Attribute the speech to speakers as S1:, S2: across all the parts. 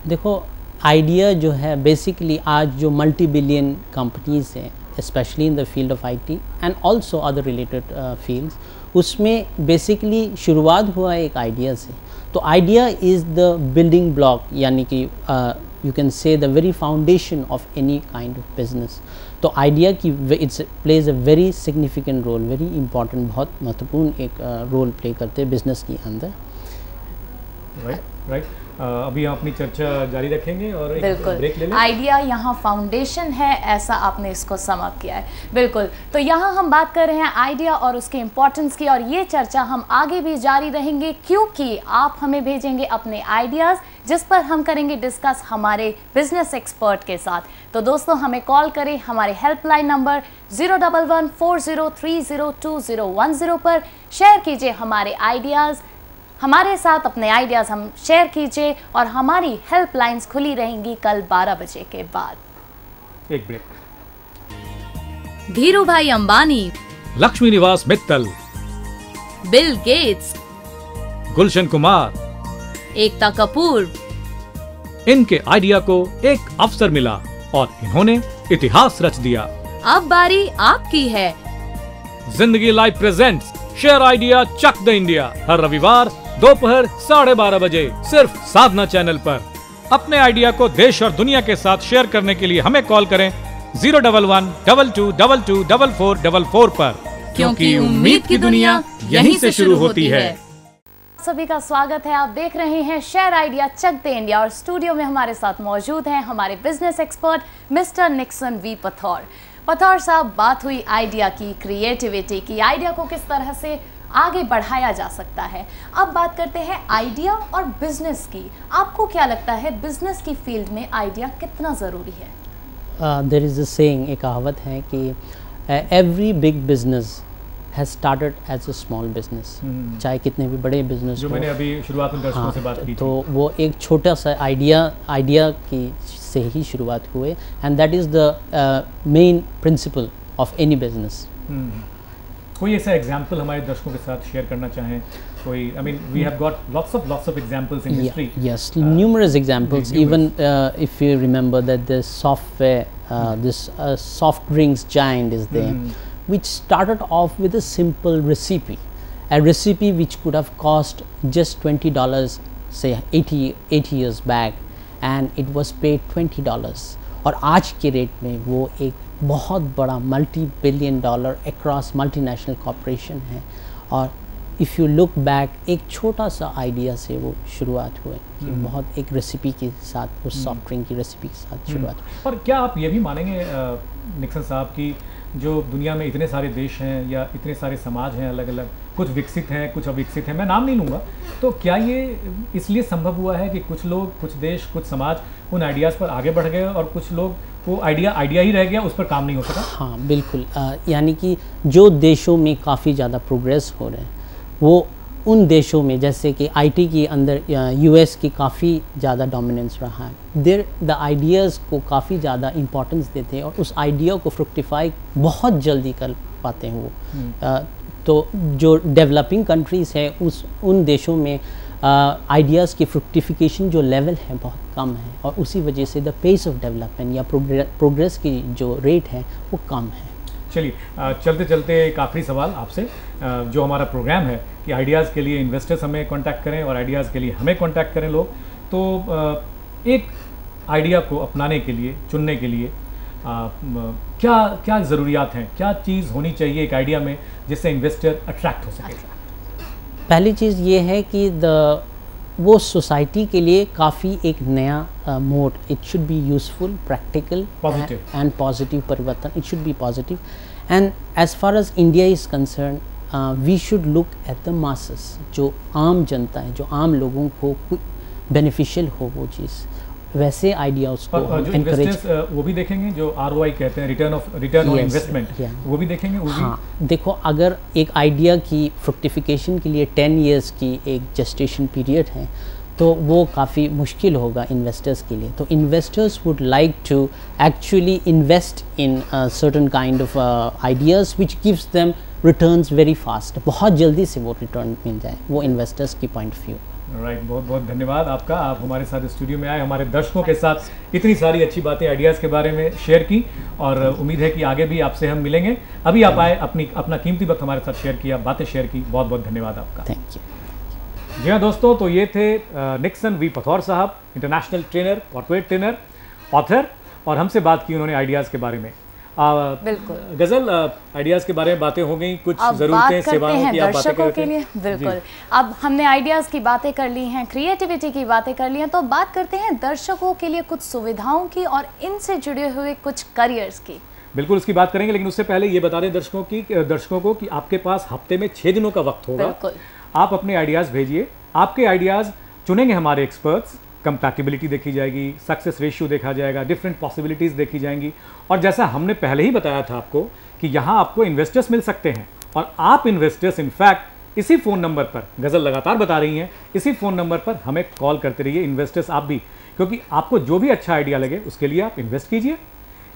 S1: देखो, आइडिया जो है बेसिकली आज जो मल्टी बिलियन कंपनीज हैं, specially in the field of IT and also other related fields, उसमें बेसिकली शुरुआत हुआ एक आइडिया से। तो idea is the building block, यानी कि you can say the very foundation of any kind of business. तो आइडिया की it's plays a very significant role, very important, बहुत महत्वपूर्ण एक रोल प्ले करते हैं बिजनेस के अंदर।
S2: राइट। अभी हम अपनी चर्चा जारी रखेंगे और एक ब्रेक ले लें।
S3: आइडिया यहाँ फाउंडेशन है, ऐसा आपने इसको समाप्त किया है। बिल्कुल, तो यहाँ हम बात कर रहे हैं आइडिया और उसके इम्पोर्टेंस की, और ये चर्चा हम आगे भी जारी रहेंगे क्योंकि आप हमें भेजेंगे अपने आइडियाज़ जिस पर हम करेंगे डिस्कस हमारे बिजनेस एक्सपर्ट के साथ। तो दोस्तों, हमें कॉल करें हमारे हेल्पलाइन नंबर 011-4030-2010 पर। शेयर कीजिए हमारे आइडियाज़, हमारे साथ अपने आइडियाज़ हम शेयर कीजिए, और हमारी हेल्पलाइंस खुली रहेंगी कल 12 बजे के बाद।
S2: एक ब्रेक।
S3: धीरू भाई अंबानी,
S2: लक्ष्मी निवास मित्तल,
S3: बिल गेट्स,
S2: गुलशन कुमार,
S3: एकता कपूर,
S2: इनके आइडिया को एक अवसर मिला और इन्होंने इतिहास रच दिया।
S3: अब बारी आपकी है।
S2: Zindagi live presents share idea Chak De India, हर रविवार दोपहर 12:30 बजे सिर्फ साधना चैनल पर। अपने आइडिया को देश और दुनिया के साथ शेयर करने के लिए हमें कॉल करें 011-22224444 पर, क्योंकि उम्मीद की दुनिया यहीं से शुरू होती है।
S3: सभी का स्वागत है, आप देख रहे हैं share idea Chak De India, और स्टूडियो में हमारे साथ मौजूद हैं हमारे business expert mister Nixon V Pathaur. Pathaur साहब, बात हुई आइडिया की, क्रिएटिविटी की, आइडिया को किस तरह से आगे बढ़ाया जा सकता है। अब बात करते हैं आइडिया और बिजनेस की। आपको क्या लगता है बिजनेस की फील्ड में आइडिया कितना ज़रूरी है?
S1: देयर इज़ अ सेइंग, एक कहावत है कि every big business has started as a small business. चाहे कितने भी बड़े बिजनेस
S2: जो मैंने अभी शुरुआत में दर्शकों से बात की थी,
S1: तो वो एक छोटा सा आइडिया की से ही शुरुआत हुए, and that is the main principle of any business.
S2: कोई ऐसा एग्जांपल हमारे दर्शकों के साथ शेयर करना चाहें? कोई, I mean, we have got lots of examples in history.
S1: Yes, numerous examples. Even if you remember that this software, this soft drinks giant is there, which started off with a simple recipe, a recipe which could have cost just $20, say 80 years back, and it was paid $20. और आज के rate में वो एक बहुत बड़ा $multi-billion across multinational corporation है। और इफ़ यू लुक बैक, एक छोटा सा आइडिया से वो शुरुआत हुई कि बहुत एक रेसिपी के साथ, उस सॉफ्ट ड्रिंक की रेसिपी के साथ शुरुआत हुई।
S2: और क्या आप ये भी मानेंगे निक्सन साहब कि जो दुनिया में इतने सारे देश हैं या इतने सारे समाज हैं अलग अलग, कुछ विकसित हैं कुछ अविकसित हैं, मैं नाम नहीं लूँगा, तो क्या ये इसलिए संभव हुआ है कि कुछ लोग, कुछ देश, कुछ समाज उन आइडियाज़ पर आगे बढ़ गए और कुछ लोग वो आइडिया ही रह गया, उस पर काम नहीं हो सका?
S1: हाँ बिल्कुल, यानी कि जो देशों में काफ़ी ज़्यादा प्रोग्रेस हो रहे हैं, वो उन देशों में, जैसे कि आईटी के अंदर यूएस की काफ़ी ज़्यादा डोमिनेंस रहा है, देर द आइडियाज़ को काफ़ी ज़्यादा इम्पोर्टेंस देते हैं और उस आइडिया को फ्रुक्टिफाई बहुत जल्दी कर पाते हैं वो। तो जो डेवलपिंग कंट्रीज़ है, उन देशों में आइडियाज़ की फ्रुक्टिफिकेशन जो लेवल है बहुत कम है, और उसी वजह से द पेस ऑफ डेवलपमेंट या प्रोग्रेस की जो रेट है वो कम है।
S2: चलिए, चलते चलते एक आखिरी सवाल आपसे, जो हमारा प्रोग्राम है कि आइडियाज़ के लिए इन्वेस्टर्स हमें कांटेक्ट करें और आइडियाज़ के लिए हमें कांटेक्ट करें लोग, तो एक आइडिया को अपनाने के लिए, चुनने के लिए क्या क्या ज़रूरियात हैं, क्या चीज़ होनी चाहिए एक आइडिया में जिससे इन्वेस्टर अट्रैक्ट हो सके?
S1: पहली चीज़ ये है कि वो सोसाइटी के लिए काफ़ी एक नया mode, it should be useful, practical and positive परिवर्तन, it should be positive. And as far as India is concerned, we should look at the masses, जो आम जनता है, जो आम लोगों को बेनिफिशियल हो वो चीज़, वैसे आइडियाज़ को
S2: एनकरेज। वो भी देखेंगे जो ROI कहते हैं, रिटर्न ऑन इन्वेस्टमेंट, वो भी देखेंगे। वो भी
S1: हाँ, देखो, अगर एक आइडिया की फ्रुक्टिफिकेशन के लिए 10 years की एक जेस्टेशन पीरियड है, तो वो काफ़ी मुश्किल होगा इन्वेस्टर्स के लिए। तो investors would like to actually invest in certain kind of ideas which gives them returns very fast, बहुत जल्दी से वो रिटर्न मिल जाए, वो इन्वेस्टर्स की पॉइंट ऑफ व्यू।
S2: राइट, बहुत बहुत धन्यवाद आपका, आप हमारे साथ स्टूडियो में आए, हमारे दर्शकों के साथ इतनी सारी अच्छी बातें आइडियाज़ के बारे में शेयर की, और उम्मीद है कि आगे भी आपसे हम मिलेंगे। अभी आप आए, अपना कीमती वक्त हमारे साथ शेयर किया, बातें शेयर की, बहुत बहुत धन्यवाद आपका।
S1: Thank you.
S2: जी हाँ दोस्तों, तो ये थे निक्सन वी पथौर साहब, international trainer, corporate trainer, author, और हमसे बात की उन्होंने आइडियाज़ के बारे में।
S3: बिल्कुल
S2: गजल, आइडियाज़ के बारे में बातें हो गई, कुछ ज़रूरतें, सेवाओं की आप बातें
S3: दर्शकों के लिए। बिल्कुल, अब हमने आइडियाज़ की बातें कर ली हैं, क्रिएटिविटी की बातें कर ली हैं, तो बात करते हैं दर्शकों के लिए कुछ सुविधाओं की और इनसे जुड़े हुए कुछ करियर्स की।
S2: बिल्कुल उसकी बात करेंगे, लेकिन उससे पहले ये बता दें दर्शकों को कि आपके पास हफ्ते में 6 दिनों का वक्त होगा। आप अपने आइडियाज़ भेजिए, आपके आइडियाज़ चुनेंगे हमारे एक्सपर्ट्स, कंपैटिबिलिटी देखी जाएगी, सक्सेस रेशियो देखा जाएगा, डिफरेंट पॉसिबिलिटीज़ देखी जाएंगी, और जैसा हमने पहले ही बताया था आपको कि यहाँ आपको इन्वेस्टर्स मिल सकते हैं, और आप इन्वेस्टर्स इनफैक्ट इसी फ़ोन नंबर पर, गज़ल लगातार बता रही हैं, इसी फ़ोन नंबर पर हमें कॉल करते रहिए इन्वेस्टर्स आप भी, क्योंकि आपको जो भी अच्छा आइडिया लगे उसके लिए आप इन्वेस्ट कीजिए।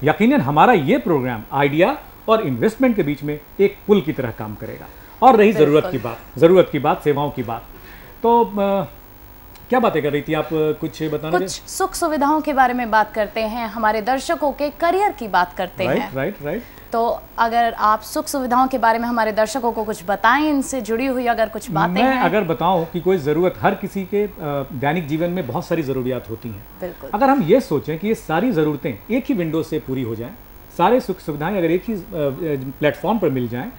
S2: यकीनन हमारा ये प्रोग्राम आइडिया और इन्वेस्टमेंट के बीच में एक पुल की तरह काम करेगा। और रही ज़रूरत की बात, सेवाओं की बात, तो क्या बातें कर रही थी आप, कुछ बताना?
S3: कुछ सुख सुविधाओं के बारे में बात करते हैं, हमारे दर्शकों के करियर की बात करते हैं।
S2: राइट।
S3: तो अगर आप सुख सुविधाओं के बारे में हमारे दर्शकों को कुछ बताएं, इनसे जुड़ी हुई अगर कुछ बातें हैं।
S2: अगर बताऊं कि कोई ज़रूरत, हर किसी के दैनिक जीवन में बहुत सारी ज़रूरियात होती हैं।
S3: बिल्कुल।
S2: अगर हम ये सोचें कि ये सारी ज़रूरतें एक ही विंडो से पूरी हो जाएं, सारे सुख सुविधाएं अगर एक ही प्लेटफॉर्म पर मिल जाएं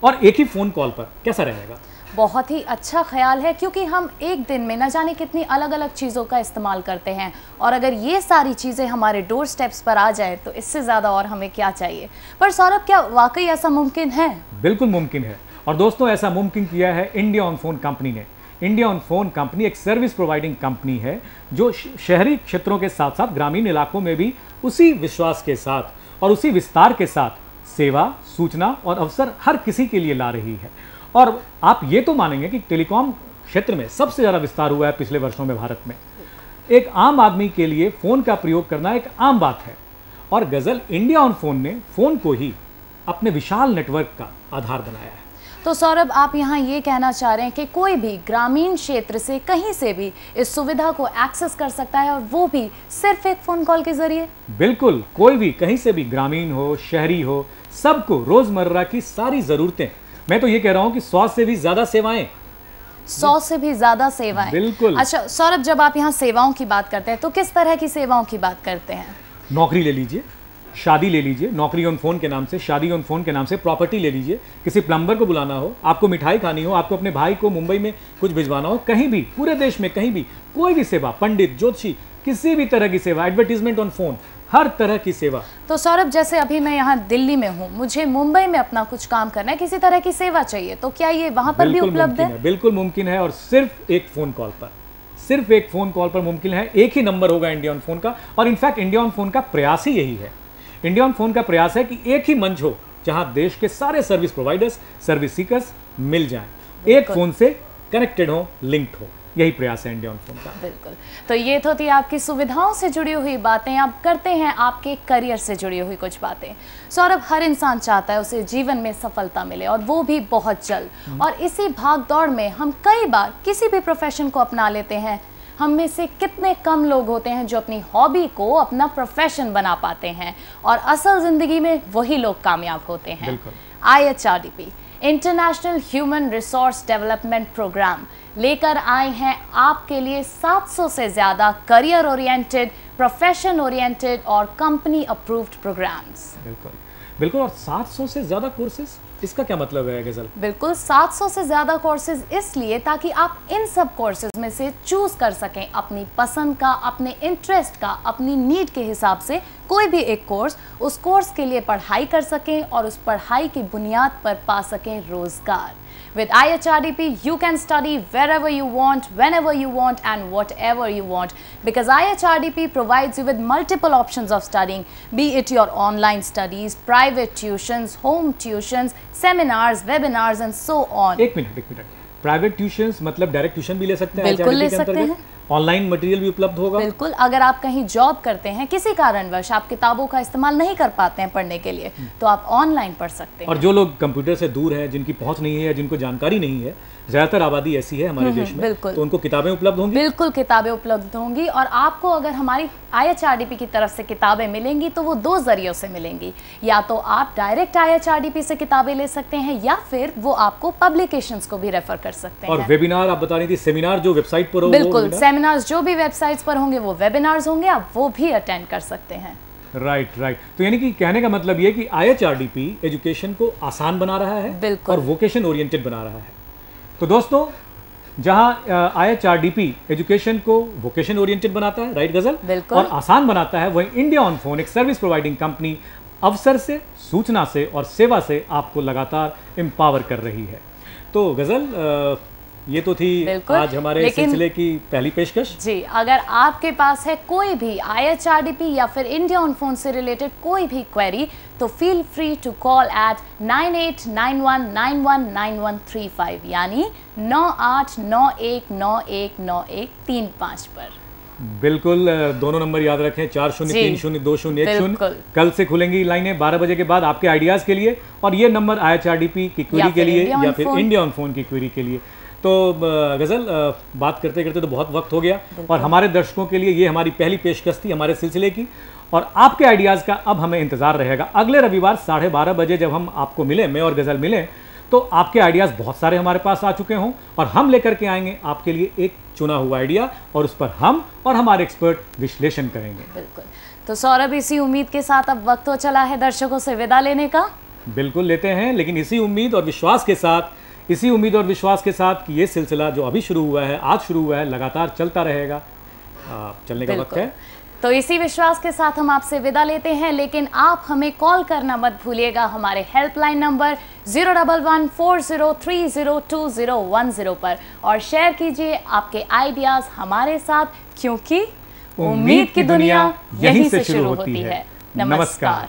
S2: और एक ही फ़ोन कॉल पर, कैसा रहेगा?
S3: बहुत ही अच्छा ख्याल है, क्योंकि हम एक दिन में न जाने कितनी अलग अलग चीज़ों का इस्तेमाल करते हैं, और अगर ये सारी चीज़ें हमारे डोर स्टेप्स पर आ जाए तो इससे ज़्यादा और हमें क्या चाहिए। पर सौरभ, क्या वाकई ऐसा मुमकिन है?
S2: बिल्कुल मुमकिन है, और दोस्तों ऐसा मुमकिन किया है इंडिया ऑन फोन कंपनी ने। इंडिया ऑन फोन कंपनी एक सर्विस प्रोवाइडिंग कंपनी है जो शहरी क्षेत्रों के साथ साथ ग्रामीण इलाकों में भी उसी विश्वास के साथ और उसी विस्तार के साथ सेवा, सूचना और अवसर हर किसी के लिए ला रही है। और आप ये तो मानेंगे कि टेलीकॉम क्षेत्र में सबसे ज़्यादा विस्तार हुआ है पिछले वर्षों में भारत में। एक आम आदमी के लिए फ़ोन का प्रयोग करना एक आम बात है, और गज़ल, इंडिया ऑन फोन ने फ़ोन को ही अपने विशाल नेटवर्क का आधार बनाया है।
S3: तो सौरभ, आप यहाँ ये कहना चाह रहे हैं कि कोई भी ग्रामीण क्षेत्र से कहीं से भी इस सुविधा को एक्सेस कर सकता है, और वो भी सिर्फ एक फ़ोन कॉल के जरिए?
S2: बिल्कुल, कोई भी कहीं से भी, ग्रामीण हो, शहरी हो, सबको रोज़मर्रा की सारी ज़रूरतें, मैं तो ये कह रहा हूँ कि 100 से भी ज़्यादा सेवाएं,
S3: 100 से भी ज़्यादा सेवाएं।
S2: बिल्कुल।
S3: अच्छा सौरभ, जब आप यहाँ सेवाओं की बात करते हैं तो किस तरह की सेवाओं की बात करते हैं?
S2: नौकरी ले लीजिए, शादी ले लीजिए, नौकरी ऑन फोन के नाम से, शादी ऑन फोन के नाम से, प्रॉपर्टी ले लीजिए, किसी प्लम्बर को बुलाना हो, आपको मिठाई खानी हो, आपको अपने भाई को मुंबई में कुछ भिजवाना हो, कहीं भी, पूरे देश में कहीं भी, कोई भी सेवा, पंडित, ज्योतिषी, किसी भी तरह की सेवा, एडवर्टीजमेंट ऑन फोन, हर तरह की सेवा।
S3: तो सौरभ, जैसे अभी मैं यहाँ दिल्ली में हूँ, मुझे मुंबई में अपना कुछ काम करना है, किसी तरह की सेवा चाहिए, तो क्या ये वहाँ पर भी उपलब्ध है?
S2: बिल्कुल मुमकिन है, और सिर्फ एक फ़ोन कॉल पर, सिर्फ एक फ़ोन कॉल पर मुमकिन है। एक ही नंबर होगा इंडिया ऑन फोन का, और इनफैक्ट इंडिया ऑन फोन का प्रयास ही यही है। इंडिया ऑन फोन का प्रयास है कि एक ही मंच हो जहां देश के सारे सर्विस प्रोवाइडर्स, सर्विस सीकर्स मिल जाएं, एक फ़ोन से कनेक्टेड हो, लिंक्ड हो। यही प्रयास है इंडिया ऑन फोन का।
S3: बिल्कुल। तो ये तो थी आपकी सुविधाओं से जुड़ी हुई बातें। अब करते हैं आपके करियर से जुड़ी हुई कुछ बातें। सौरभ, हर इंसान चाहता है उसे जीवन में सफलता मिले, और वो भी बहुत जल्द। और इसी भाग दौड़ में हम कई बार किसी भी प्रोफेशन को अपना लेते हैं। हम में से कितने कम लोग होते हैं जो अपनी हॉबी को अपना प्रोफेशन बना पाते हैं, और असल जिंदगी में वही लोग कामयाब होते हैं। IHRDP, international human resource development programme, लेकर आए हैं आपके लिए 700 से ज़्यादा करियर ओरिएंटेड, प्रोफेशन ओरिएंटेड और कंपनी अप्रूव्ड प्रोग्राम्स।
S2: बिल्कुल, और 700 से ज़्यादा कोर्सेज, इसका क्या मतलब है गज़ल?
S3: बिल्कुल, 700 से ज़्यादा कोर्सेज इसलिए ताकि आप इन सब कोर्सेज में से चूज़ कर सकें अपनी पसंद का, अपने इंटरेस्ट का, अपनी नीड के हिसाब से कोई भी एक कोर्स, उस कोर्स के लिए पढ़ाई कर सकें और उस पढ़ाई की बुनियाद पर पा सकें रोज़गार। With IHRDP, you can study wherever you want, whenever you want, and whatever you want. Because IHRDP provides you with multiple options of studying, be it your online studies, private tuitions, home tuitions, seminars, webinars, and so on.
S2: एक minute, private tuitions मतलब direct tuition भी ले सकते हैं?
S3: बिल्कुल ले सकते हैं।
S2: ऑनलाइन मटेरियल भी उपलब्ध होगा।
S3: बिल्कुल, अगर आप कहीं जॉब करते हैं, किसी कारणवश आप किताबों का इस्तेमाल नहीं कर पाते हैं पढ़ने के लिए, तो आप ऑनलाइन पढ़ सकते हैं।
S2: और जो लोग कंप्यूटर से दूर हैं, जिनकी पहुंच नहीं है या जिनको जानकारी नहीं है, ज्यादातर आबादी ऐसी है हमारे देश में, तो उनको किताबें उपलब्ध होंगी।
S3: बिल्कुल किताबें उपलब्ध होंगी, और आपको अगर हमारी IHRDP की तरफ से किताबें मिलेंगी तो वो 2 जरियों से मिलेंगी। या तो आप डायरेक्ट IHRDP से किताबें ले सकते हैं, या फिर वो आपको पब्लिकेशंस को भी रेफर कर सकते हैं।
S2: और वेबिनार आप बता रही थी, सेमिनार जो वेबसाइट पर होगा,
S3: बिल्कुल, सेमिनार्स जो भी वेबसाइट्स पर होंगे वो वेबिनार्स होंगे, आप वो भी अटेंड कर सकते हैं।
S2: राइट। तो यानी कि कहने का मतलब ये कि IHRDP एजुकेशन को आसान बना रहा है और वोकेशन ओरिएंटेड बना रहा है। तो दोस्तों, जहां IHRDP एजुकेशन को वोकेशन ओरिएंटेड बनाता है, राइट गजल, और आसान बनाता है, वहीं इंडिया ऑन फोन एक सर्विस प्रोवाइडिंग कंपनी अवसर से, सूचना से और सेवा से आपको लगातार एम्पावर कर रही है। तो गजल, ये तो थी आज हमारे सिलसिले की पहली पेशकश।
S3: जी, अगर आपके पास है कोई भी IHRDP या फिर इंडिया ऑन फोन से रिलेटेड कोई भी क्वेरी, तो feel free to call at 9891919135, यानी 9891919135 पर।
S2: बिल्कुल, दोनों नंबर याद रखें, 40302001। कल से खुलेंगी लाइनें 12 बजे के बाद आपके आइडियाज के लिए, और ये नंबर IHRDP की क्वेरी के लिए या फिर इंडिया ऑन फोन की क्वेरी के लिए। तो गजल, बात करते करते तो बहुत वक्त हो गया, और हमारे दर्शकों के लिए ये हमारी पहली पेशकश थी हमारे सिलसिले की, और आपके आइडियाज़ का अब हमें इंतज़ार रहेगा। अगले रविवार 12:30 बजे जब हम आपको मिलें, मैं और गजल मिलें, तो आपके आइडियाज़ बहुत सारे हमारे पास आ चुके हों, और हम लेकर के आएंगे आपके लिए एक चुना हुआ आइडिया, और उस पर हम और हमारे एक्सपर्ट विश्लेषण करेंगे।
S3: बिल्कुल। तो सौरभ, इसी उम्मीद के साथ अब वक्त हो चला है दर्शकों से विदा लेने का।
S2: बिल्कुल लेते हैं, लेकिन इसी उम्मीद और विश्वास के साथ कि ये सिलसिला जो अभी शुरू हुआ है, आज शुरू हुआ है, लगातार चलता रहेगा, चलने का वक्त है।
S3: तो इसी विश्वास के साथ हम आपसे विदा लेते हैं, लेकिन आप हमें कॉल करना मत भूलिएगा हमारे हेल्पलाइन नंबर 01140302010 पर, और शेयर कीजिए आपके आइडियाज हमारे साथ, क्योंकि उम्मीद की दुनिया यहीं से शुरू होती है। नमस्कार।